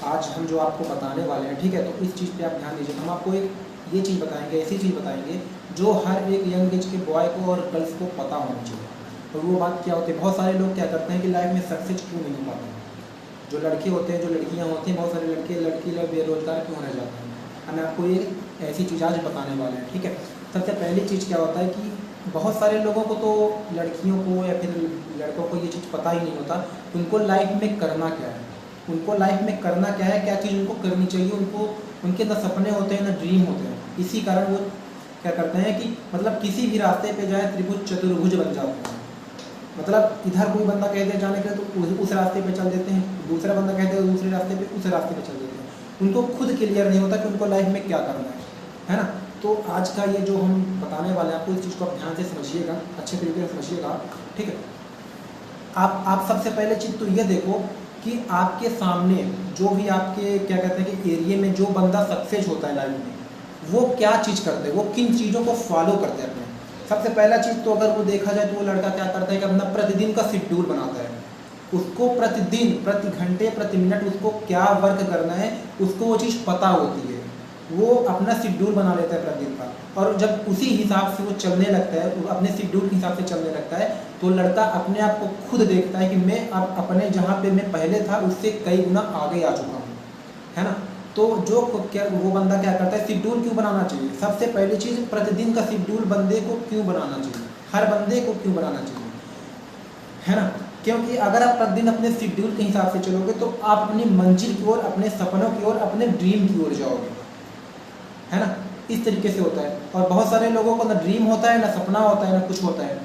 आज हम जो आपको बताने वाले हैं, ठीक है, तो इस चीज़ पे आप ध्यान दीजिए। हम आपको एक ये चीज़ बताएंगे, ऐसी चीज़ बताएंगे जो हर एक यंग एज के बॉय को और गर्ल्स को पता होनी चाहिए। और वो बात क्या होती है, बहुत सारे लोग क्या करते हैं कि लाइफ में सक्सेस क्यों नहीं हो पाते हैं। जो लड़के होते हैं, जो लड़कियाँ होती हैं, बहुत सारे लड़की लोग बेरोजगार क्यों रह जाते हैं। हम आपको ये ऐसी चीज़ आज बताने वाले हैं, ठीक है। सबसे पहली चीज़ क्या होता है कि बहुत सारे लोगों को तो, लड़कियों को या फिर लड़कों को ये चीज़ पता ही नहीं होता उनको लाइफ में करना क्या है। उनको लाइफ में करना क्या है, क्या चीज़ उनको करनी चाहिए। उनको उनके ना सपने होते हैं ना ड्रीम होते हैं। इसी कारण वो क्या करते हैं कि मतलब किसी भी रास्ते पे जाए त्रिभुज चतुर्भुज बन जाते हैं। मतलब इधर कोई बंदा कहते हैं जाने के लिए तो उस रास्ते पे चल देते हैं, दूसरा बंदा कहते हैं दूसरे रास्ते पे उस रास्ते पे चल देते हैं। उनको खुद क्लियर नहीं होता कि उनको लाइफ में क्या करना है ना। तो आज का ये जो हम बताने वाले हैं आपको, इस चीज़ को आप ध्यान से समझिएगा, अच्छे तरीके से समझिएगा, ठीक है। आप सबसे पहले चीज़ तो ये देखो कि आपके सामने जो भी आपके क्या कहते हैं कि एरिया में जो बंदा सक्सेस होता है लाइफ में, वो क्या चीज़ करते हैं, वो किन चीज़ों को फॉलो करते हैं अपने। सबसे पहला चीज़ तो अगर वो देखा जाए तो वो लड़का क्या करता है कि अपना प्रतिदिन का शेड्यूल बनाता है। उसको प्रतिदिन, प्रति घंटे, प्रति मिनट उसको क्या वर्क करना है, उसको वो चीज़ पता होती है। वो अपना शेड्यूल बना लेता है प्रतिदिन का, और जब उसी हिसाब से वो चलने लगता है, वो अपने शेड्यूल के हिसाब से चलने लगता है, तो लड़का अपने आप को खुद देखता है कि मैं अब अपने जहाँ पे मैं पहले था उससे कई गुना आगे आ चुका हूँ, है ना। तो जो क्या वो बंदा क्या करता है, शेड्यूल क्यों बनाना चाहिए। सबसे पहली चीज़, प्रतिदिन का शेड्यूल बंदे को क्यों बनाना चाहिए, हर बंदे को क्यों बनाना चाहिए, है ना। क्योंकि अगर आप प्रतिदिन अपने शेड्यूल के हिसाब से चलोगे तो आप अपनी मंजिल की ओर, अपने सपनों की ओर, अपने ड्रीम की ओर जाओगे, है ना। इस तरीके से होता है। और बहुत सारे लोगों को ना ड्रीम होता है, ना सपना होता है, ना कुछ होता है।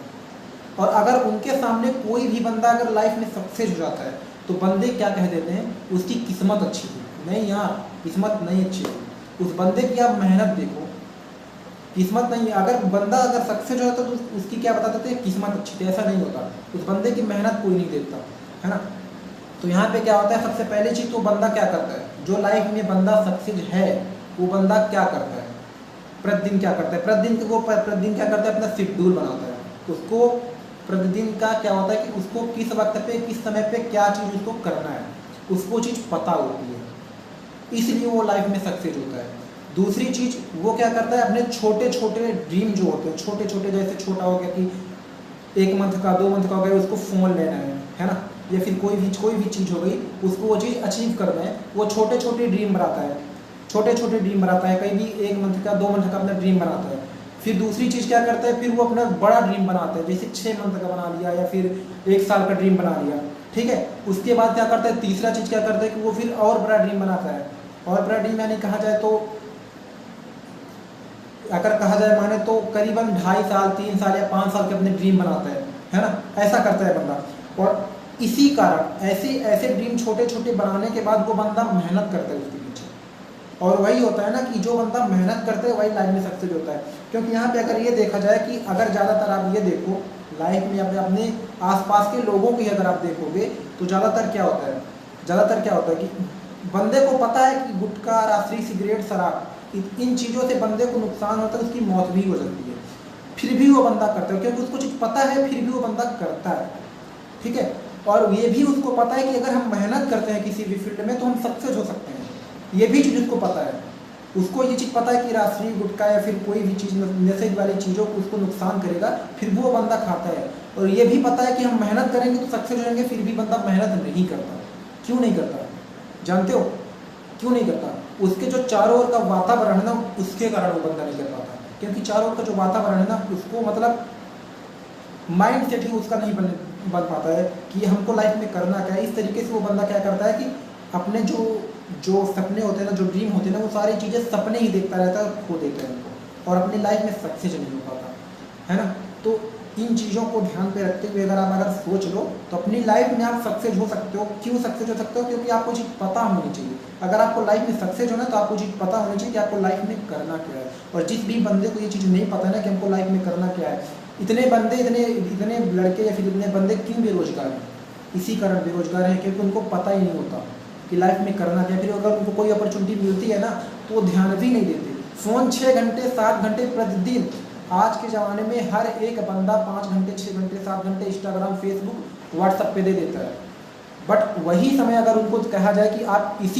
और अगर उनके सामने कोई भी बंदा अगर लाइफ में सक्सेस हो जाता है तो बंदे क्या कह देते हैं, उसकी किस्मत अच्छी थी। नहीं यार, किस्मत नहीं अच्छी थी। उस बंदे की आप मेहनत देखो, किस्मत नहीं है। अगर बंदा अगर सक्सेस हो जाता तो उसकी क्या बताते थे, किस्मत अच्छी थी। ऐसा नहीं होता, उस बंदे की मेहनत कोई नहीं देखता, है ना। तो यहाँ पे क्या होता है, सबसे पहले चीज़ तो बंदा क्या करता है, जो लाइफ में बंदा सक्सेस है वो बंदा क्या करता है, प्रतिदिन क्या करता है, प्रतिदिन क्या करता है, अपना शेड्यूल बनाता है। उसको प्रतिदिन का क्या होता है कि उसको किस वक्त पे, किस समय पे क्या चीज़ उसको करना है, उसको चीज़ पता होती है, इसलिए वो लाइफ में सक्सेस होता है। दूसरी चीज़ वो क्या करता है, अपने छोटे छोटे ड्रीम जो होते हैं, छोटे छोटे, जैसे छोटा हो गया कि 1 मंथ का, 2 मंथ का हो गया, उसको फ़ोन लेना है ना, या फिर कोई भी चीज़ हो गई, उसको वो चीज़ अचीव करना है। वो छोटे छोटे ड्रीम बनाता है, छोटे छोटे ड्रीम बनाता है, कहीं भी 1 मंथ का, 2 मंथ का अपना ड्रीम बनाता है। फिर दूसरी चीज़ क्या करता है, फिर वो अपना बड़ा ड्रीम बनाता है, जैसे 6 मंथ का बना लिया या फिर 1 साल का ड्रीम बना लिया, ठीक है। उसके बाद क्या करता है, तीसरा चीज़ क्या करता है कि वो फिर और बड़ा ड्रीम बनाता है। और बड़ा ड्रीम यानी कहा जाए तो, अगर कहा जाए माने तो करीबन 2.5 साल, 3 साल या 5 साल के अपने ड्रीम बनाता है ना। ऐसा करता है बंदा। और इसी कारण ऐसे ड्रीम छोटे छोटे बनाने के बाद वो बंदा मेहनत करता है उसके पीछे। और वही होता है ना कि जो बंदा मेहनत करते हैं वही लाइफ में सक्सेस होता है। क्योंकि यहाँ पे अगर ये देखा जाए कि अगर ज़्यादातर आप ये देखो लाइफ में अपने आसपास के लोगों की अगर आप देखोगे तो ज़्यादातर क्या होता है कि बंदे को पता है कि गुटखा, राशि, सिगरेट, शराब, इन चीज़ों से बंदे को नुकसान होता है, उसकी मौत भी हो सकती है, फिर भी वो बंदा करता है, क्योंकि उसको चीज़ पता है, फिर भी वो बंदा करता है, ठीक है। और ये भी उसको पता है कि अगर हम मेहनत करते हैं किसी भी फील्ड में तो हम सक्सेस हो सकते हैं, ये भी चीज़ उसको पता है। उसको ये चीज़ पता है कि राशि, गुटखा या फिर कोई भी चीज़ नशे वाली चीज़ों को उसको नुकसान करेगा, फिर भी वो बंदा खाता है। और ये भी पता है कि हम मेहनत करेंगे तो सक्सेस हो जाएंगे, फिर भी बंदा मेहनत नहीं करता। क्यों नहीं करता, जानते हो क्यों नहीं करता? उसके जो चारों ओर का वातावरण है ना, उसके कारण वो बंदा नहीं कर पाता। क्योंकि चारों ओर का जो वातावरण है ना, उसको मतलब माइंड सेट ही उसका नहीं बन पाता है कि हमको लाइफ में करना क्या है। इस तरीके से वो बंदा क्या करता है कि अपने जो सपने होते हैं ना, जो ड्रीम होते हैं ना, वो सारी चीज़ें सपने ही देखता रहता है और खो देता है उनको, और अपनी लाइफ में सक्सेस नहीं हो पाता, है ना। तो इन चीज़ों को ध्यान पे रखते हुए अगर सोच लो तो अपनी लाइफ में आप सक्सेस हो सकते हो। क्यों सक्सेस हो सकते हो? क्योंकि आपको चीज़ पता होनी चाहिए। अगर आपको लाइफ में सक्सेस होना है तो आपको चीज़ पता होनी चाहिए कि आपको लाइफ में करना क्या है। और जिस भी बंदे को ये चीज़ नहीं पता है ना कि हमको लाइफ में करना क्या है, इतने लड़के या फिर इतने बंदे क्यों बेरोजगार हैं? इसी कारण बेरोजगार हैं क्योंकि उनको पता ही नहीं होता कि लाइफ में करना क्या। फिर अगर उनको कोई अपॉर्चुनिटी मिलती है ना तो वो ध्यान भी नहीं देते। फ़ोन 6 घंटे 7 घंटे प्रतिदिन, आज के ज़माने में हर एक बंदा 5 घंटे 6 घंटे 7 घंटे इंस्टाग्राम, फेसबुक, व्हाट्सएप पे दे देता है। बट वही समय अगर उनको कहा जाए कि आप इसी